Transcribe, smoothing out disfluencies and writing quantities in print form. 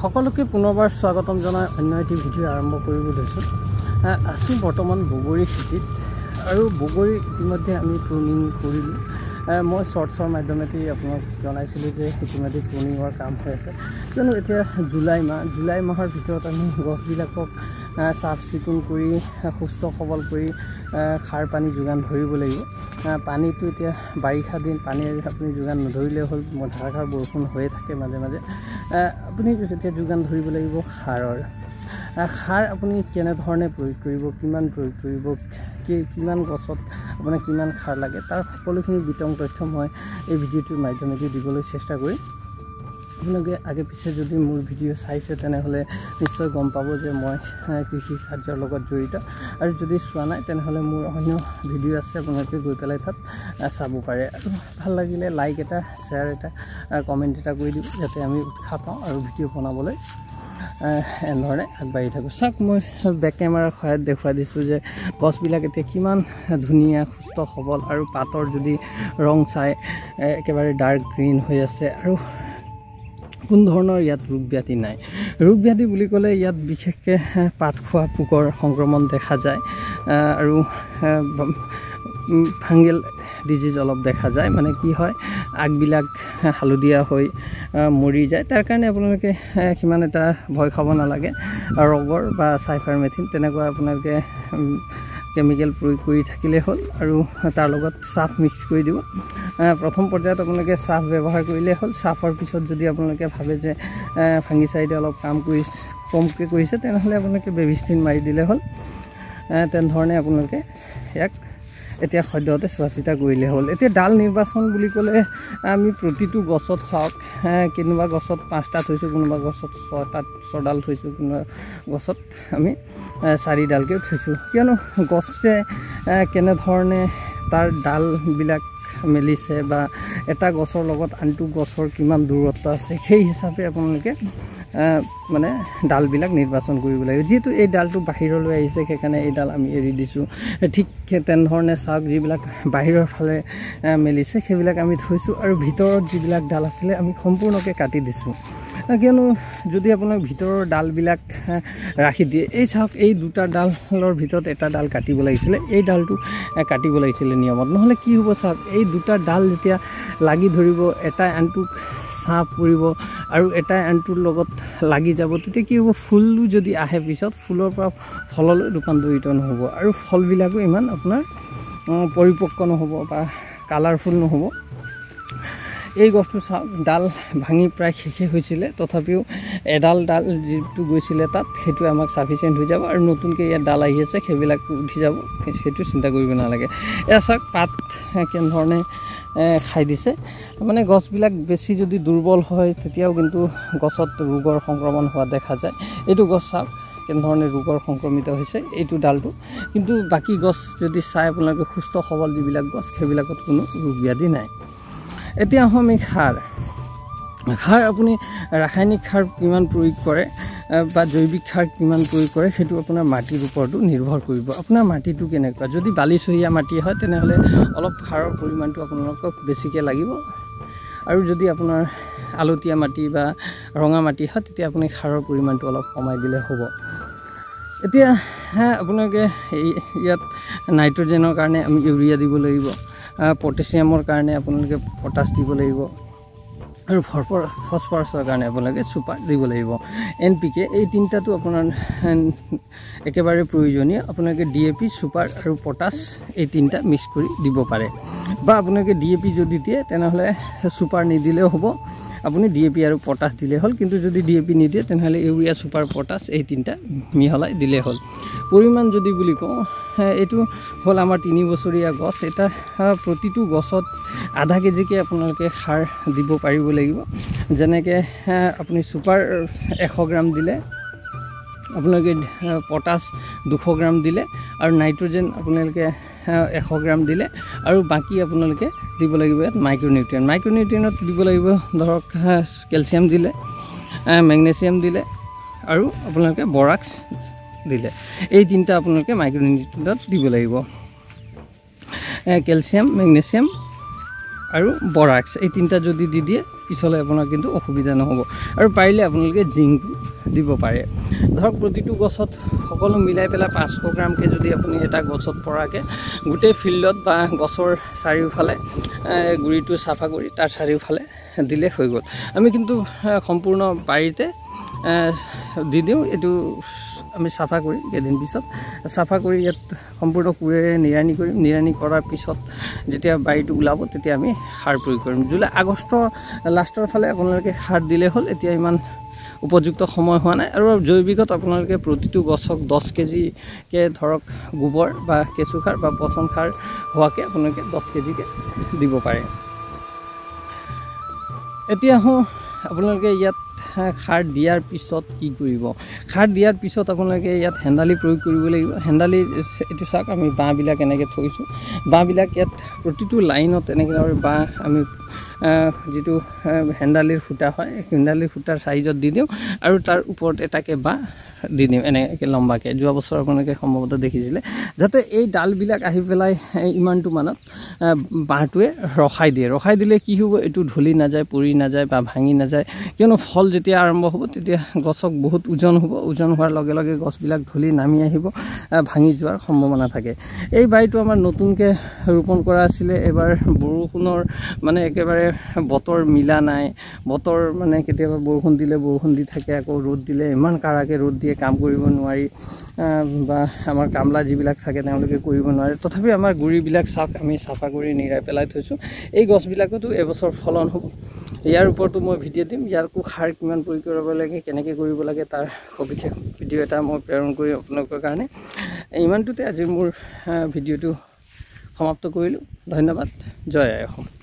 সকলোকে পুনৰবাৰ স্বাগতম জনাই অন্য এটি ভিডিঅ' আৰম্ভ কৰিব লৈছোঁ। আছোঁ বৰ্তমান বগৰী খেতিত আৰু বগৰী ইতিমধ্যে আমি প্ৰুনিং কৰিলোঁ। মই শ্বৰ্টছৰ মাধ্যমেদি আপোনাক জনাইছিলোঁ যে ইতিমধ্যে প্ৰুনিঙৰ কাম হৈ আছে, কিয়নো এতিয়া জুলাই মাহৰ ভিতৰত আমি গছবিলাকক চাফ চিকুণ কৰি সুস্থ সবল কৰি সাৰ পানী যোগান ধৰিব লাগিব। পানীটো এতিয়া বাৰিষা দিন, পানীৰ আপুনি যোগান নধৰিলে হ'ল, ধাৰাসাৰ বৰষুণ হৈয়ে থাকে মাজে মাজে। আপুনি এতিয়া যোগান ধৰিব লাগিব সাৰৰ। সাৰ আপুনি কেনেধৰণে প্ৰয়োগ কৰিব, কিমান প্ৰয়োগ কৰিব, কিমান গছত আপোনাক কিমান সাৰ লাগে, তাৰ সকলোখিনি বিতং তথ্য মই এই ভিডিঅ'টোৰ মাধ্যমেদি দিবলৈ চেষ্টা কৰিম। আপোনালোকে আগে পিছে যদি মোৰ ভিডিঅ' চাইছে তেনেহ'লে নিশ্চয় গম পাব যে মই কৃষি কাৰ্যৰ লগত জড়িত, আৰু যদি চোৱা নাই তেনেহ'লে মোৰ অন্য ভিডিঅ' আছে, আপোনালোকে গৈ পেলাই তাত চাব পাৰে। আৰু ভাল লাগিলে লাইক এটা, শ্বেয়াৰ এটা, কমেণ্ট এটা কৰি দিব, যাতে আমি উৎসাহ পাওঁ আৰু ভিডিঅ' বনাবলৈ এনেধৰণে আগবাঢ়ি থাকোঁ। চাওক, মই বেক কেমেৰাৰ সহায়ত দেখুৱাই দিছোঁ যে গছবিলাক এতিয়া কিমান ধুনীয়া, সুস্থ সবল, আৰু পাতৰ যদি ৰং চাই একেবাৰে ডাৰ্ক গ্ৰীণ হৈ আছে, আৰু কোনো ধৰণৰ ইয়াত ৰোগ ব্যাধি নাই। ৰোগ ব্যাধি বুলি ক'লে ইয়াত বিশেষকৈ পাত খোৱা পোকৰ সংক্ৰমণ দেখা যায়, আৰু ফাংগেল ডিজিজ অলপ দেখা যায়। মানে কি হয়, আগবিলাক হালধীয়া হৈ মৰি যায়। তাৰ কাৰণে আপোনালোকে সিমান এটা ভয় খাব নালাগে। ৰগৰ বা চাইফাৰমেথিন তেনেকুৱা আপোনালোকে কেমিকেল প্ৰয়োগ কৰি থাকিলেই হ'ল, আৰু তাৰ লগত চাফ মিক্স কৰি দিব। প্ৰথম পৰ্যায়ত আপোনালোকে চাফ ব্যৱহাৰ কৰিলেই হ'ল। চাফৰ পিছত যদি আপোনালোকে ভাবে যে ফাংগিচাইডে অলপ কাম কমকৈ কৰিছে, তেনেহ'লে আপোনালোকে বেবিষ্টিন মাৰি দিলে হ'ল। তেনেধৰণে আপোনালোকে ইয়াক এতিয়া সদ্যহতে চোৱা চিতা কৰিলে হ'ল। এতিয়া ডাল নিৰ্বাচন বুলি ক'লে আমি প্ৰতিটো গছত চাওক, কোনোবা গছত 5টা থৈছোঁ, কোনোবা গছত 6ডাল থৈছোঁ, কোনোবা গছত আমি 4ডালকৈ থৈছোঁ। কিয়নো গছে কেনেধৰণে তাৰ ডালবিলাক মেলিছে বা এটা গছৰ লগত আনটো গছৰ কিমান দূৰত্ব আছে, সেই হিচাপে আপোনালোকে মানে ডালবিলাক নিৰ্বাচন কৰিব লাগিব। যিহেতু এই ডালটো বাহিৰলৈ আহিছে, সেইকাৰণে এই ডাল আমি এৰি দিছোঁ। ঠিক তেনেধৰণে চাওক, যিবিলাক বাহিৰৰ ফালে মেলিছে সেইবিলাক আমি থৈছোঁ, আৰু ভিতৰত যিবিলাক ডাল আছিলে আমি সম্পূৰ্ণকৈ কাটি দিছোঁ। কিয়নো যদি আপোনাক ভিতৰৰ ডালবিলাক ৰাখি দিয়ে, এই চাওক, এই 2টা ডালৰ ভিতৰত এটা ডাল কাটিব লাগিছিলে, এই ডালটো কাটিব লাগিছিলে নিয়মত। নহ'লে কি হ'ব চাওক, এই 2টা ডাল যেতিয়া লাগি ধৰিব, এটাই আনটোক ছাঁ পৰিব, আৰু এটাই আনটোৰ লগত লাগি যাব, তেতিয়া কি হ'ব, ফুলো যদি আহে পিছত ফুলৰ পৰা ফললৈ ৰূপান্তৰিত নহ'ব, আৰু ফলবিলাকো ইমান আপোনাৰ পৰিপক্ক নহ'ব বা কালাৰফুল নহ'ব। এই গছটো চাওক, ডাল ভাঙি প্ৰায় শেষে হৈছিলে, তথাপিও এডাল ডাল যিটো গৈছিলে তাত, সেইটো আমাক চাফিচিয়েণ্ট হৈ যাব, আৰু নতুনকৈ ইয়াত ডাল আহি আছে সেইবিলাক উঠি যাব, সেইটো চিন্তা কৰিব নালাগে। এয়া চাওক, পাত কেনেধৰণে খাই দিছে। মানে গছবিলাক বেছি যদি দুৰ্বল হয়, তেতিয়াও কিন্তু গছত ৰোগৰ সংক্ৰমণ হোৱা দেখা যায়। এইটো গছ চাওক কেনেধৰণে ৰোগৰ সংক্ৰমিত হৈছে, এইটো ডালটো। কিন্তু বাকী গছ যদি চাই আপোনালোকে সুস্থ সবল যিবিলাক গছ, সেইবিলাকত কোনো ৰোগ ব্যাধি নাই। এতিয়া আহোঁ আমি সাৰ আপুনি ৰাসায়নিক সাৰ কিমান প্ৰয়োগ কৰে বা জৈৱিক সাৰ কিমান প্ৰয়োগ কৰে, সেইটো আপোনাৰ মাটিৰ ওপৰতো নিৰ্ভৰ কৰিব। আপোনাৰ মাটিটো কেনেকুৱা, যদি বালিচহীয়া মাটি হয় তেনেহ'লে অলপ সাৰৰ পৰিমাণটো আপোনালোকক বেছিকৈ লাগিব, আৰু যদি আপোনাৰ আলতীয়া মাটি বা ৰঙা মাটি হয়, তেতিয়া আপুনি সাৰৰ পৰিমাণটো অলপ কমাই দিলে হ'ব। এতিয়া আপোনালোকে ইয়াত নাইট্ৰজেনৰ কাৰণে আমি ইউৰিয়া দিব লাগিব, পটেছিয়ামৰ কাৰণে আপোনালোকে পটাছ দিব লাগিব, আৰু ফচফৰাছৰ কাৰণে আপোনালোকে ছুপাৰ দিব লাগিব। NPK এই 3টাটো আপোনাৰ একেবাৰে প্ৰয়োজনীয়। আপোনালোকে DAP, ছুপাৰ আৰু পটাছ এই 3টা মিক্স কৰি দিব পাৰে, বা আপোনালোকে DAP যদি দিয়ে তেনেহ'লে ছুপাৰ নিদিলেও হ'ব, আপুনি DAP আৰু পটাছ দিলেই হ'ল। কিন্তু যদি DAP নিদিয়ে তেনেহ'লে ইউৰিয়া, ছুপাৰ, পটাছ এই 3টা মিহলাই দিলেই হ'ল। পৰিমাণ যদি বুলি কওঁ, এইটো হ'ল আমাৰ 3 বছৰীয়া গছ। এটা প্ৰতিটো গছত আধা কেজিকৈ আপোনালোকে সাৰ দিব পাৰিব লাগিব। যেনেকৈ আপুনি ছুপাৰ 100 গ্ৰাম দিলে, আপোনালোকে পটাছ 200 গ্ৰাম দিলে, আৰু নাইট্ৰজেন আপোনালোকে 100 গ্ৰাম দিলে, আৰু বাকী আপোনালোকে দিব লাগিব ইয়াত মাইক্ৰ'নিউট্ৰিয়েণ্টত দিব লাগিব, ধৰক কেলছিয়াম দিলে, মেগনেছিয়াম দিলে, আৰু আপোনালোকে বৰাক্স দিলে। এই 3টা আপোনালোকে মাইক্ৰ'নিউট্ৰিয়েণ্টত দিব লাগিব। কেলছিয়াম, মেগনেছিয়াম আৰু বৰাক্স এই 3টা যদি দি দিয়ে পিছলৈ আপোনাৰ কিন্তু অসুবিধা নহ'ব আৰু পাৰিলে আপোনালোকে জিংক দিব পাৰে ধৰক প্ৰতিটো গছত সকলো মিলাই পেলাই 500 গ্ৰামকৈ যদি আপুনি এটা গছত পৰাকৈ গোটেই ফিল্ডত বা গছৰ চাৰিওফালে গুৰিটো চাফা কৰি তাৰ চাৰিওফালে দিলে হৈ গ'ল আমি কিন্তু সম্পূৰ্ণ বাৰীতে দি দিওঁ এইটো আমি চাফা কৰিম কেইদিন পিছত চাফা কৰি ইয়াত সম্পূৰ্ণ কোৰেৰে নিৰানি কৰিম নিৰানি কৰাৰ পিছত যেতিয়া বাৰীটো ওলাব তেতিয়া আমি সাৰ প্ৰয়োগ কৰিম জুলাই আগষ্ট লাষ্টৰ ফালে আপোনালোকে সাৰ দিলে হ'ল এতিয়া ইমান উপযুক্ত সময় হোৱা নাই আৰু জৈৱিকত আপোনালোকে প্ৰতিটো গছক 10 কেজিকৈ ধৰক গোবৰ বা কেঁচু সাৰ বা পচন সাৰ হোৱাকৈ আপোনালোকে 10 কেজিকৈ দিব পাৰে এতিয়া আপোনালোকে ইয়াত সাৰ দিয়াৰ পিছত কি কৰিব সাৰ দিয়াৰ পিছত আপোনালোকে ইয়াত হেন্দালি প্ৰয়োগ কৰিব লাগিব হেন্দালি এইটো চাওক আমি বাঁহবিলাক এনেকৈ থৈছোঁ বাঁহবিলাক ইয়াত প্ৰতিটো লাইনত এনেকৈ বাঁহ আমি যিটো হেন্দালিৰ সূতা হয় হেন্দালিৰ সূতাৰ চাইজত দি দিওঁ আৰু তাৰ ওপৰত এটাকৈ বাঁহ দি দিওঁ এনেকৈ লম্বাকৈ যোৱা বছৰ আপোনালোকে সম্ভৱতঃ দেখিছিলে যাতে এই ডালবিলাক আহি পেলাই ইমানটো মানত বাঁহটোৱে ৰখাই দিলে কি হ'ব এইটো ঢলি নাযায় পৰি নাযায় বা ভাঙি নাযায় কিয়নো ফল যেতিয়া আৰম্ভ হ'ব তেতিয়া গছক বহুত ওজন হ'ব ওজন হোৱাৰ লগে লগে গছবিলাক ঢলি নামি আহিব ভাঙি যোৱাৰ সম্ভাৱনা থাকে এই বাৰীটো আমাৰ নতুনকৈ ৰোপণ কৰা আছিলে এবাৰ বৰষুণৰ মানে একেবাৰে বতৰ মিলা নাই বতৰ মানে কেতিয়াবা বৰষুণ দিলে বৰষুণ দি থাকে আকৌ ৰ'দ দিলে ইমান কাৰাকৈ ৰ'দ দিয়ে কাম কৰিব নোৱাৰি বা আমাৰ কামলা যিবিলাক থাকে তেওঁলোকে কৰিব নোৱাৰে তথাপি আমাৰ গুৰিবিলাক চাওক আমি চাফা কৰি নিৰাই পেলাই থৈছোঁ এই গছবিলাকতো এবছৰ ফলন হ'ব ইয়াৰ ওপৰতো মই ভিডিঅ' দিম ইয়াৰকো সাৰ কিমান প্ৰয়োগ কৰিব লাগে কেনেকৈ কৰিব লাগে তাৰ সবিশেষ ভিডিঅ' এটা মই প্ৰেৰণ কৰি আপোনালোকৰ কাৰণে ইমানটোতে আজি মোৰ ভিডিঅ'টো সমাপ্ত কৰিলোঁ ধন্যবাদ জয় আই অসম